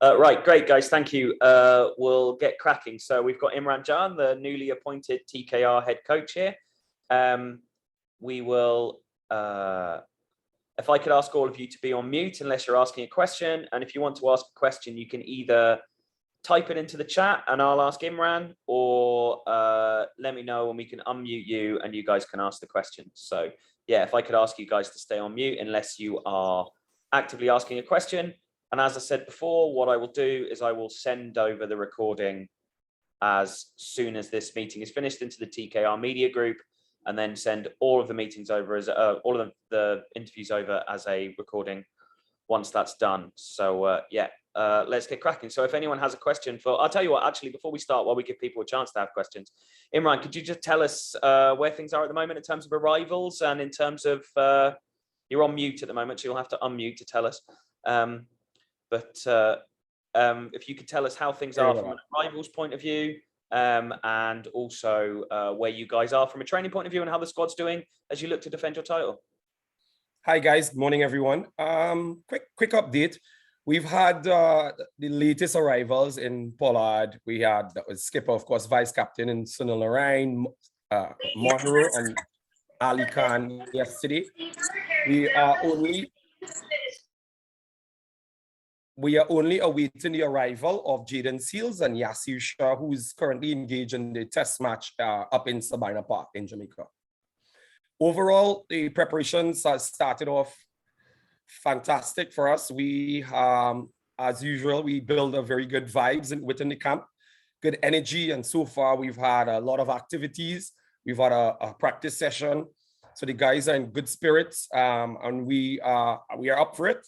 Right, great, guys. Thank you. We'll get cracking. So we've got Imran Jan, the newly appointed TKR head coach here. We will, if I could ask all of you to be on mute unless you're asking a question. And if you want to ask a question, you can either type it into the chat and I'll ask Imran, or let me know and we can unmute you and you guys can ask the question. So yeah, if I could ask you guys to stay on mute unless you are actively asking a question. And as I said before, what I will do is I will send over the recording as soon as this meeting is finished into the TKR media group, and then send all of the meetings over as all of the interviews over as a recording once that's done. So yeah, let's get cracking. So if anyone has a question I'll tell you what, actually, before we start, while we give people a chance to have questions, Imran, could you just tell us where things are at the moment in terms of arrivals and in terms of, you're on mute at the moment, so you'll have to unmute to tell us. But if you could tell us how things are from an arrivals point of view, and also where you guys are from a training point of view and how the squad's doing as you look to defend your title. Hi guys, good morning everyone. Quick update. We've had the latest arrivals in Pollard. We had skipper, of course, vice captain in Sunil Narain, Monroe and Ali Khan yesterday. We are only awaiting the arrival of Jaden Seals and Yasir Shah, who's currently engaged in the test match up in Sabina Park in Jamaica. Overall, the preparations have started off fantastic for us. We, as usual, we build a very good vibes within the camp, good energy, and so far we've had a lot of activities. We've had a practice session, so the guys are in good spirits, and we are up for it.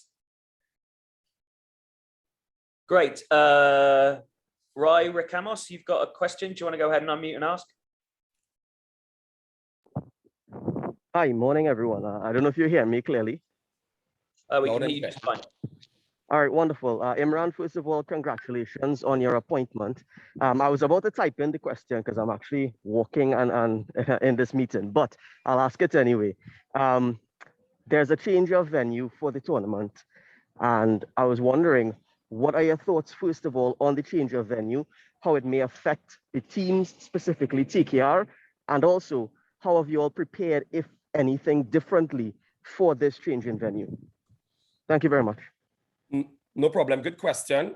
Great. Rai Ricamos, you've got a question. Do you want to go ahead and unmute and ask? Hi, morning, everyone. I don't know if you hear me clearly. We can hear you just fine. All right, wonderful. Imran, first of all, congratulations on your appointment. I was about to type in the question because I'm actually walking and in this meeting, but I'll ask it anyway. There's a change of venue for the tournament, and I was wondering, what are your thoughts, first of all, on the change of venue, how it may affect the teams, specifically TKR, and also how have you all prepared, if anything, differently for this change in venue? Thank you very much. No problem. Good question.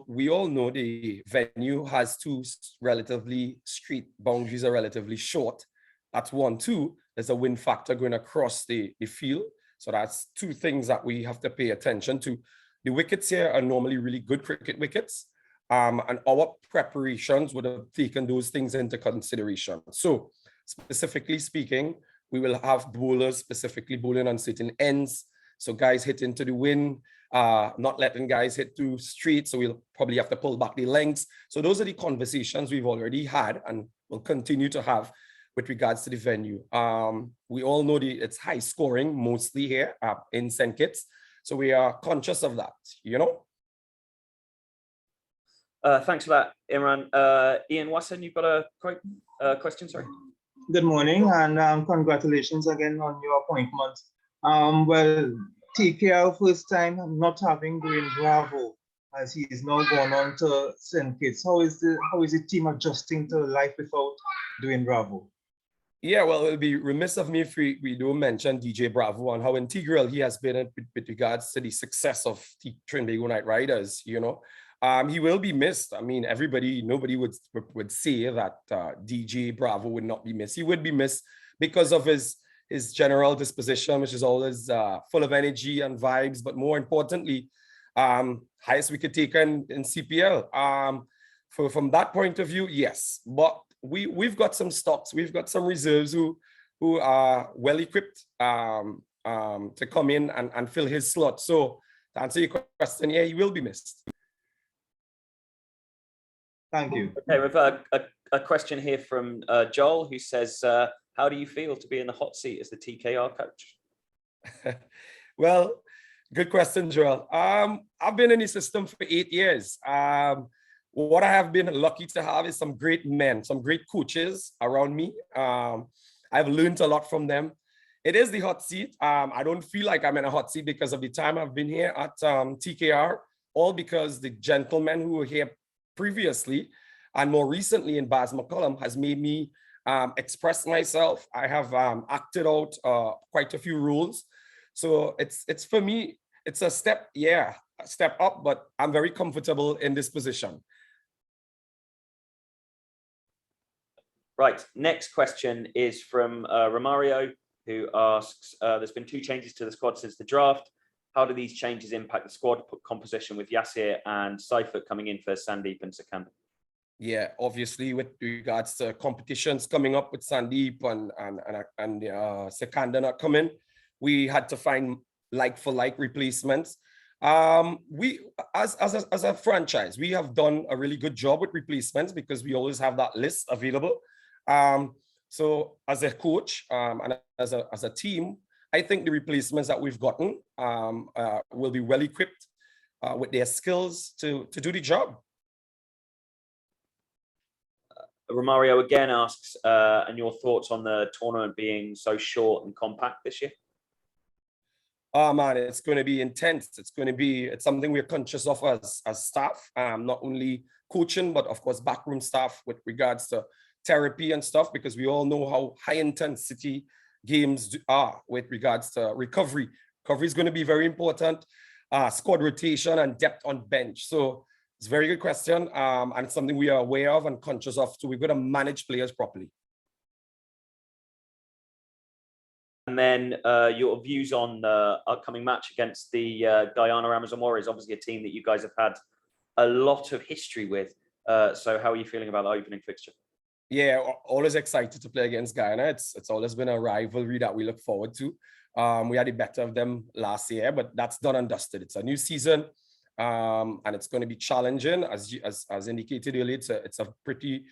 We all know, the venue has two street boundaries are relatively short. That's one. Two, there's a wind factor going across the field. So that's two things that we have to pay attention to. The wickets here are normally really good cricket wickets, and our preparations would have taken those things into consideration. So specifically speaking, we will have bowlers specifically bowling on certain ends. So guys hit into the wind, not letting guys hit too straight. So we'll probably have to pull back the lengths. So those are the conversations we've already had and will continue to have with regards to the venue. We all know it's high scoring mostly here in St. Kitts. So we are conscious of that, you know? Thanks for that, Imran. Ian Wasson, you've got a question, sorry. Good morning, and congratulations again on your appointment. Well, TKR first time not having Dwayne Bravo, as he is now gone on to St. Kitts. How is the team adjusting to life without Dwayne Bravo? Yeah, well, it'll be remiss of me if we don't mention DJ Bravo and how integral he has been with regards to the success of Trinbago Knight Riders, you know. He will be missed. I mean, nobody would say that DJ Bravo would not be missed. He would be missed because of his general disposition, which is always full of energy and vibes, but more importantly, highest wicket taker in CPL. From that point of view, yes, but we've got some stocks, we've got some reserves who are well equipped to come in and fill his slot. So to answer your question, yeah, he will be missed. Thank you. Okay, we've a question here from Joel, who says, how do you feel to be in the hot seat as the TKR coach? Well, good question, Joel. I've been in the system for 8 years. What I have been lucky to have is some great men, some great coaches around me. I've learned a lot from them. It is the hot seat. I don't feel like I'm in a hot seat because of the time I've been here at TKR. all because the gentleman who were here previously and more recently in Baz McCollum has made me express myself. I have acted out quite a few rules. So it's for me, it's a step up, but I'm very comfortable in this position. Right, next question is from Romario, who asks, there's been 2 changes to the squad since the draft. How do these changes impact the squad composition with Yasir and Seifert coming in for Sandeep and Sikandar? Yeah, obviously with regards to competitions coming up with Sandeep and Sikandar not coming, we had to find like-for-like replacements. We, as a franchise, we have done a really good job with replacements because we always have that list available. So as a coach and as a team, I think the replacements that we've gotten will be well equipped with their skills to do the job. Romario again asks, and your thoughts on the tournament being so short and compact this year? Oh man, it's going to be intense. It's something we're conscious of as staff, not only coaching, but of course backroom staff with regards to therapy and stuff, because we all know how high intensity games are with regards to recovery. Recovery is going to be very important. Squad rotation and depth on bench. So it's a very good question, and it's something we are aware of and conscious of. So we've got to manage players properly. And then your views on the upcoming match against the Guyana Amazon Warriors, obviously a team that you guys have had a lot of history with. So how are you feeling about the opening fixture? Yeah, always excited to play against Guyana. It's always been a rivalry that we look forward to. We had the better of them last year, but that's done and dusted. It's a new season, and it's going to be challenging. As indicated earlier, it's a pretty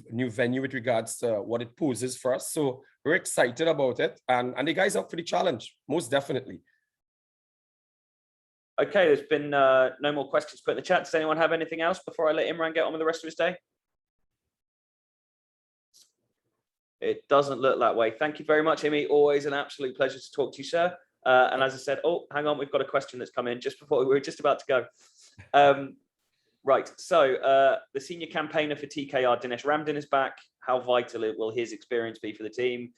new venue with regards to what it poses for us. So we're excited about it, and the guys up for the challenge, most definitely. Okay, there's been no more questions put in the chat. Does anyone have anything else before I let Imran get on with the rest of his day? It doesn't look that way. Thank you very much, Imi. Always an absolute pleasure to talk to you, sir. And as I said, oh, hang on, we've got a question that's come in just before we were just about to go. Right, so the senior campaigner for TKR, Dinesh Ramdin, is back. How vital will his experience be for the team?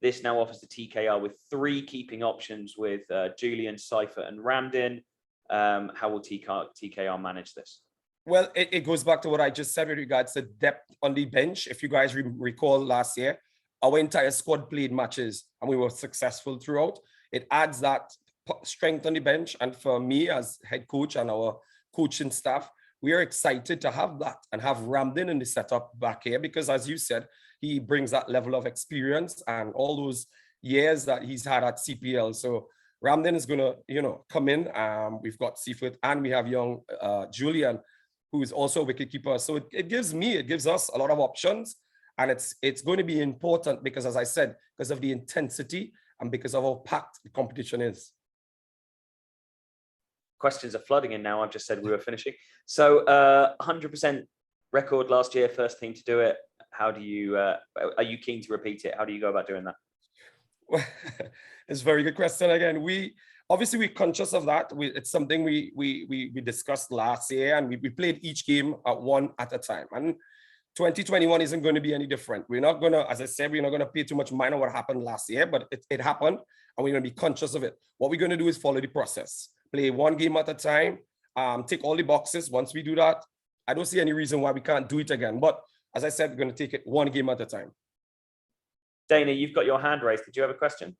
This now offers the TKR with 3 keeping options with Julian, Seifert and Ramdin. How will TKR manage this? Well, it goes back to what I just said with regards to depth on the bench. If you guys recall last year, our entire squad played matches and we were successful throughout. It adds that strength on the bench. And for me as head coach and our coaching staff, we are excited to have that and have Ramdin in the setup back here because, as you said, he brings that level of experience and all those years that he's had at CPL. So Ramdin is going to, come in. We've got Seifert and we have young Julian, who is also a wicketkeeper. So it gives us a lot of options. And it's going to be important because, as I said, because of the intensity and because of how packed the competition is. Questions are flooding in now. I've just said we were finishing. So 100% record last year, first team to do it. How do you, are you keen to repeat it? How do you go about doing that? Well, it's a very good question. Again, obviously we're conscious of that. It's something we discussed last year, and we played each game one at a time. And 2021 isn't going to be any different. We're not going to, as I said, we're not going to pay too much mind on what happened last year, but it happened, and we're going to be conscious of it. What we're going to do is follow the process. Play one game at a time, tick all the boxes. Once we do that, I don't see any reason why we can't do it again. But as I said, we're going to take it one game at a time. Dana, you've got your hand raised. Did you have a question?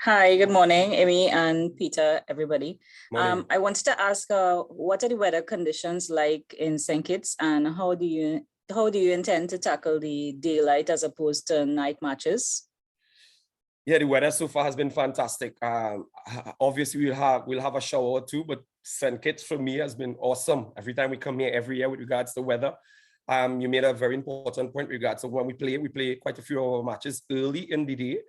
Hi, good morning, Amy and Peter, everybody. I wanted to ask, what are the weather conditions like in St. Kitts, and how do you intend to tackle the daylight as opposed to night matches? Yeah, the weather so far has been fantastic. Obviously, we'll have a shower or two, but St. Kitts for me has been awesome. Every time we come here every year with regards to weather. You made a very important point with regards to when we play quite a few of our matches early in the day.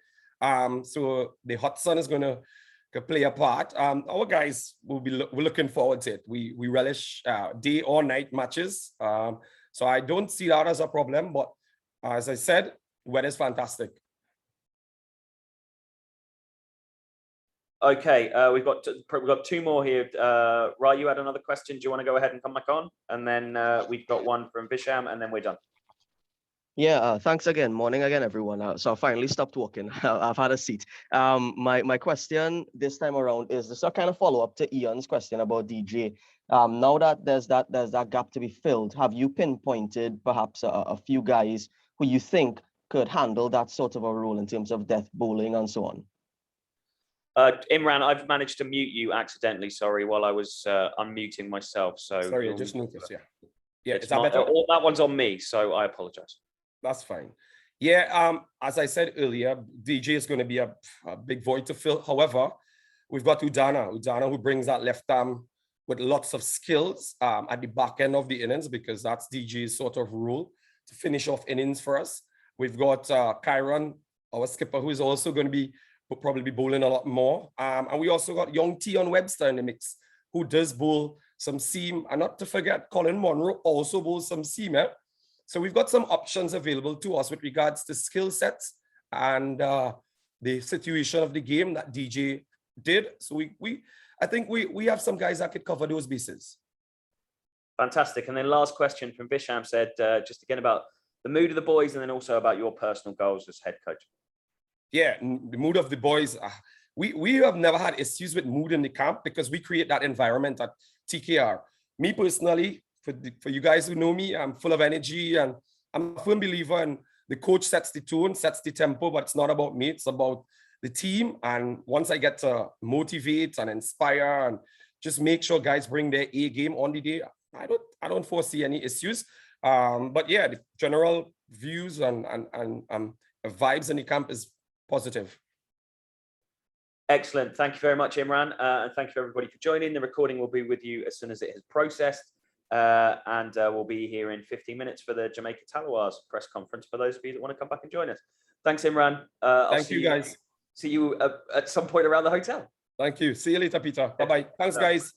So the hot sun is going to play a part. Our guys we're looking forward to it. We relish day or night matches. So I don't see that as a problem, but as I said, weather is fantastic. Okay, we've got two more here. Ra, you had another question. Do you want to go ahead and come back on? And then we've got one from Visham, and then we're done. Yeah, thanks again. Morning again, everyone. So I finally stopped walking. I've had a seat. My question this time around is this a kind of follow-up to Ian's question about DJ. Now that there's that gap to be filled, have you pinpointed perhaps a few guys who you think could handle that sort of a role in terms of death bowling and so on? Imran, I've managed to mute you accidentally, sorry, while I was unmuting myself. So sorry, I just noticed, yeah. It's that better? That one's on me, so I apologize. That's fine. Yeah, as I said earlier, DJ is going to be a big void to fill. However, we've got Udana who brings that left arm with lots of skills at the back end of the innings, because that's DJ's sort of role to finish off innings for us. We've got Kyron, our skipper, who is also going to probably be bowling a lot more. And we also got young Tion Webster in the mix, who does bowl some seam. And not to forget, Colin Monroe also bowls some seam. So we've got some options available to us with regards to skill sets and the situation of the game that DJ did. So I think we have some guys that could cover those bases. Fantastic. And then last question from Visham said, just again about the mood of the boys and then also about your personal goals as head coach. Yeah, the mood of the boys. We have never had issues with mood in the camp because we create that environment at TKR. Me personally, for you guys who know me, I'm full of energy and I'm a firm believer in the coach sets the tone, sets the tempo, but it's not about me, it's about the team. And once I get to motivate and inspire and just make sure guys bring their A game on the day, I don't foresee any issues. But yeah, the general views and vibes in the camp is positive. Excellent. Thank you very much, Imran. And thank you everybody for joining. The recording will be with you as soon as it has processed. And we'll be here in 15 minutes for the Jamaica Talawars press conference for those of you that want to come back and join us. Thanks, Imran. Thank you, guys. See you at some point around the hotel. Thank you. See you later, Peter. Bye-bye. Thanks, guys.